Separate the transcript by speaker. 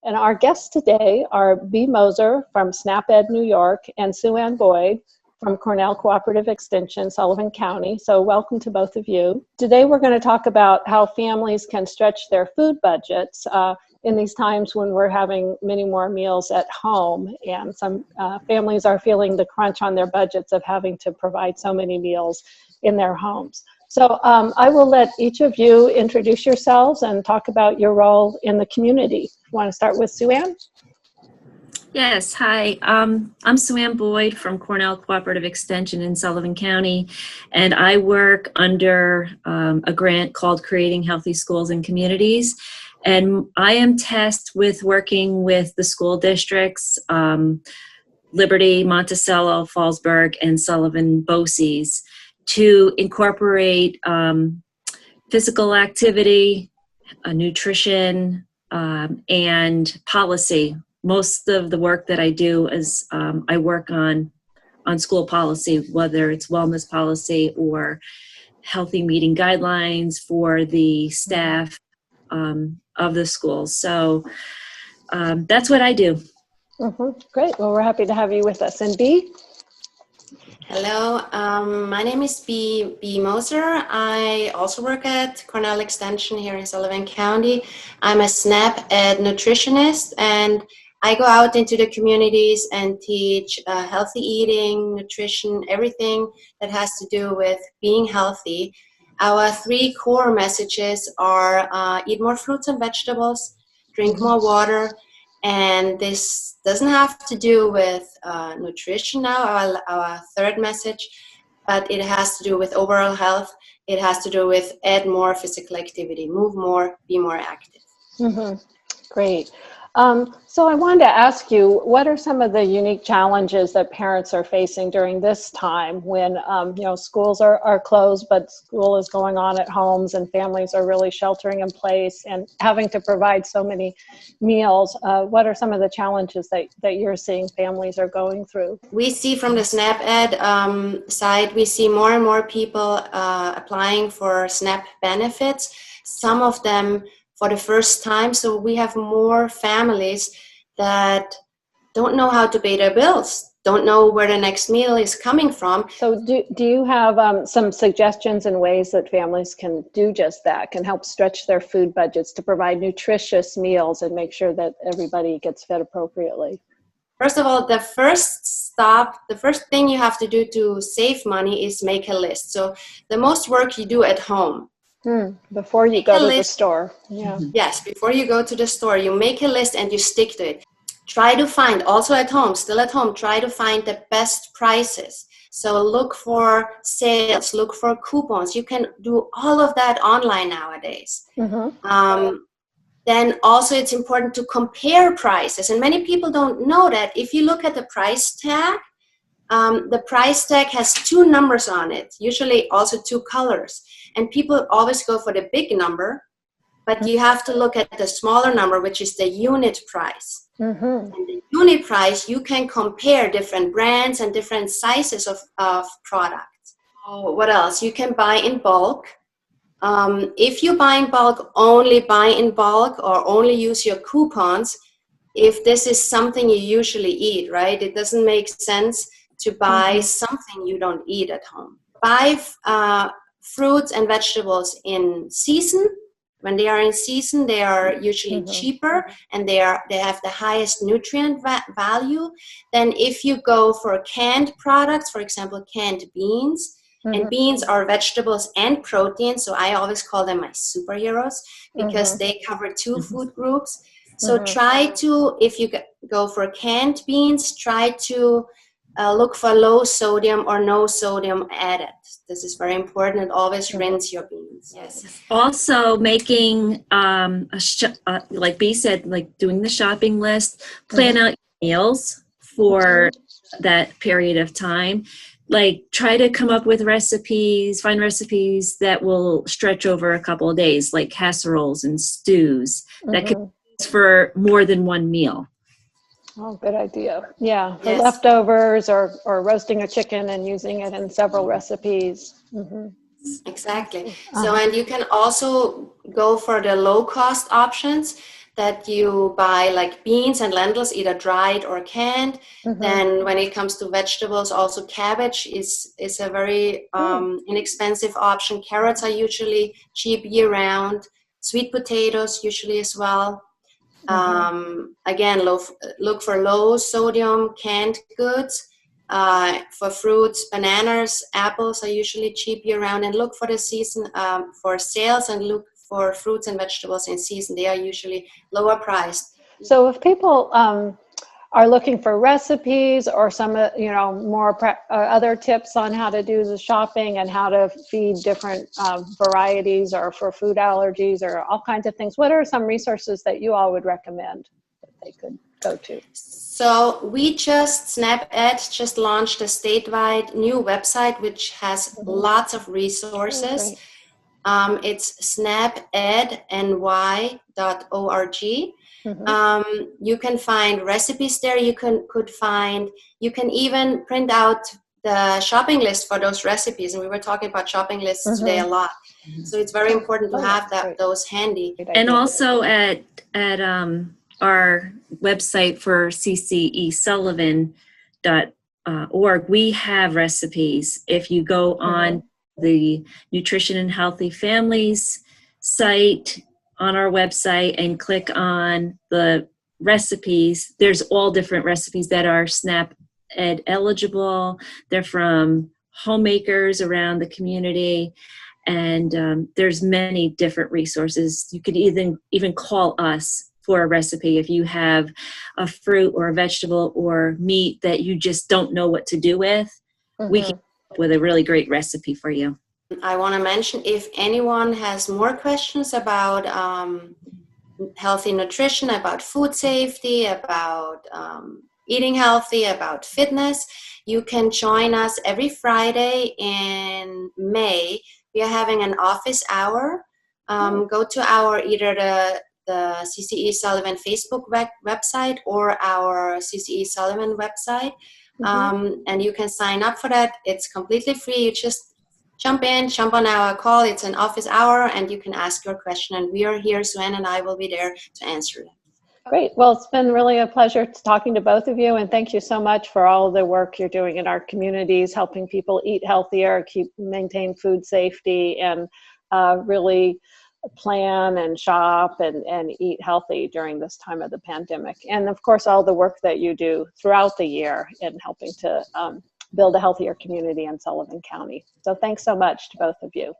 Speaker 1: And our guests today are B. Moser from SNAP-Ed New York and SueAnn Boyd from Cornell Cooperative Extension, Sullivan County. So welcome to both of you. Today we're going to talk about how families can stretch their food budgets in these times when we're having many more meals at home, and some families are feeling the crunch on their budgets of having to provide so many meals in their homes. So I will let each of you introduce yourselves and talk about your role in the community. Want to start with SueAnn?
Speaker 2: Yes, hi. I'm SueAnn Boyd from Cornell Cooperative Extension in Sullivan County, and I work under a grant called Creating Healthy Schools and Communities. And I am tasked with working with the school districts, Liberty, Monticello, Fallsburg, and Sullivan BOCES, to incorporate physical activity, nutrition, and policy. Most of the work that I do is I work on school policy, whether it's wellness policy or healthy meeting guidelines for the staff of the schools. So that's what I do.
Speaker 1: Great. Well, we're happy to have you with us. And B?
Speaker 3: Hello, my name is B. Moser. I also work at Cornell Extension here in Sullivan County. I'm a SNAP-Ed nutritionist, and I go out into the communities and teach healthy eating, nutrition, everything that has to do with being healthy. Our 3 core messages are eat more fruits and vegetables, drink more water, and this doesn't have to do with nutrition now, our 3rd message, but it has to do with overall health. It has to do with add more physical activity, move more, be more active.
Speaker 1: Great. So I wanted to ask you, what are some of the unique challenges that parents are facing during this time when schools are closed, but school is going on at homes and families are really sheltering in place and having to provide so many meals? What are some of the challenges that you're seeing families are going through?
Speaker 3: We see from the SNAP-Ed side, we see more and more people applying for SNAP benefits, some of them for the first time. So we have more families that don't know how to pay their bills, don't know where the next meal is coming from.
Speaker 1: So do you have some suggestions and ways that families can do just that, can help stretch their food budgets to provide nutritious meals and make sure that everybody gets fed appropriately?
Speaker 3: First of all, the first thing you have to do to save money is make a list. So the most work you do at home.
Speaker 1: Before you go to the store. Yeah.
Speaker 3: Yes, before you go to the store, you make a list and you stick to it. Try to find, also at home, still at home, try to find the best prices. So look for sales, look for coupons. You can do all of that online nowadays. Then also it's important to compare prices. And many people don't know that if you look at the price tag, the price tag has 2 numbers on it, usually also 2 colors. And people always go for the big number, but you have to look at the smaller number, which is the unit price. And the unit price, you can compare different brands and different sizes of products. What else? You can buy in bulk. If you buy in bulk, only buy in bulk or only use your coupons if this is something you usually eat, right? It doesn't make sense to buy something you don't eat at home. Buy fruits and vegetables in season. When they are in season, they are usually cheaper and they have the highest nutrient value. Then if you go for canned products, for example, canned beans, and beans are vegetables and protein, so I always call them my superheroes because they cover 2 food groups. So try to, if you go for canned beans, try to look for low sodium or no sodium added. This is very important, and always rinse your beans. Yes.
Speaker 2: Also making, like B said, like doing the shopping list, plan out meals for that period of time. Like try to come up with recipes, find recipes that will stretch over a couple of days, like casseroles and stews that could be used for more than 1 meal.
Speaker 1: Oh, good idea. Yeah, for leftovers or roasting a chicken and using it in several recipes.
Speaker 3: Exactly. So, and you can also go for the low-cost options. that you buy like beans and lentils, either dried or canned. Then when it comes to vegetables, also cabbage is a very inexpensive option. Carrots are usually cheap year round. Sweet potatoes usually as well. Again, look for low sodium canned goods. For fruits, bananas, apples are usually cheap year round, and look for the season for sales, and look for fruits and vegetables in season. They are usually lower priced.
Speaker 1: So if people are looking for recipes or some, more other tips on how to do the shopping and how to feed different varieties, or for food allergies or all kinds of things, what are some resources that you all would recommend that they could go to?
Speaker 3: So SnapEd just launched a statewide new website which has lots of resources. It's snapedny.org. You can find recipes there. You can even print out the shopping list for those recipes. And we were talking about shopping lists today a lot. So it's very important to have those handy.
Speaker 2: And also at our website for ccesullivan.org, we have recipes. If you go on the Nutrition and Healthy Families site on our website and click on the recipes, there's all different recipes that are SNAP-Ed eligible. They're from homemakers around the community, and there's many different resources. You could even call us for a recipe if you have a fruit or a vegetable or meat that you just don't know what to do with. We can come up with a really great recipe for you.
Speaker 3: I want to mention, if anyone has more questions about healthy nutrition, about food safety, about eating healthy, about fitness, you can join us every Friday in May. We are having an office hour. Go to either the CCE Sullivan Facebook website or our CCE Sullivan website, and you can sign up for that. It's completely free. You just jump on our call. It's an office hour, and you can ask your question, and we are here. SueAnn and I will be there to answer them.
Speaker 1: Great. Well, it's been really a pleasure talking to both of you, and thank you so much for all the work you're doing in our communities, helping people eat healthier, maintain food safety, and really plan and shop and eat healthy during this time of the pandemic. And of course, all the work that you do throughout the year in helping to build a healthier community in Sullivan County. So thanks so much to both of you.